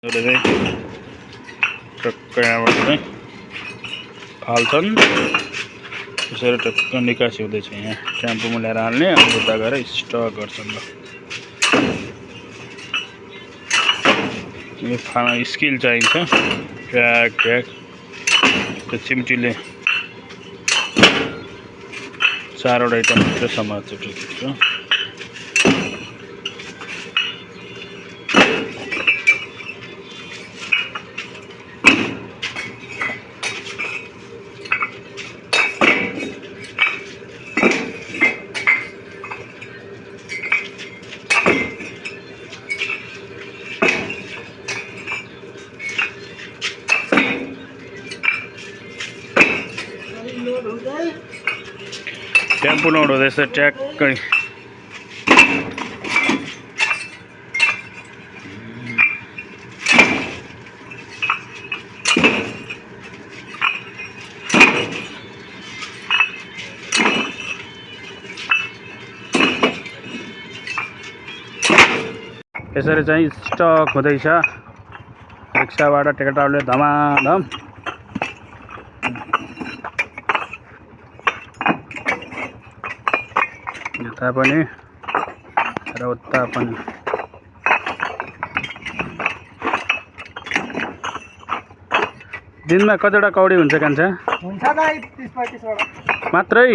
टक्क यहाँबाट चाहिँ फाल्छन् त्यसरी टक्क निकासी हुँदैछ। यहाँ टेम्पोमा ल्याएर हाल्ने अनि उता गएर स्टक गर्छन्। यो स्किल चाहिन्छ। ट्र्याक ट्र्याक त्यो चिम्टीले 4वटा आइटम मात्रै समात्छ। टेम्पो लोड हुँदैछ ट्याक्कै। यसरी चाहिँ स्टक हुँदैछ। रिक्साबाट टेकेटाहरूले धमाधम यता पनि र उता पनि। दिनमा कतिवटा कौडी हुन्छ कान्छा? हुन्छ दाइ 30-35 वटा मात्रै?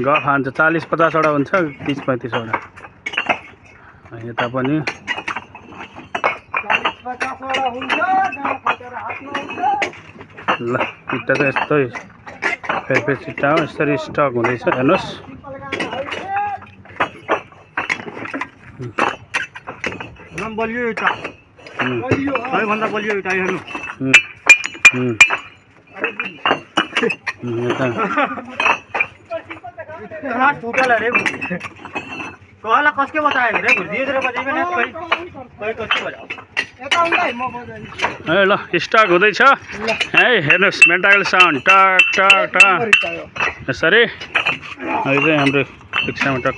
गफ हान्छ 40-50 वटा हुन्छ, 30-35 वटा। यता पनि 40-50 वटा हुन्छ। ल इट्टा त यस्तै फेरि चिट्टा हो। यसरी स्टक हुँदैछ। हेर्नुहोस् बलियो एउटा भन्दा बलियो एउटा हेर्नु। टूटल अरे कहला कसके बताए रे धीरे धीरे बजाइबे न कोही कसके बजाओ ए ल स्टक हुँदैछ है। हेर्नुहोस् मेन्टाकल साउन्ड टक टक टक यसरी अहिले चाहिँ हाम्रो रिक्सामा टक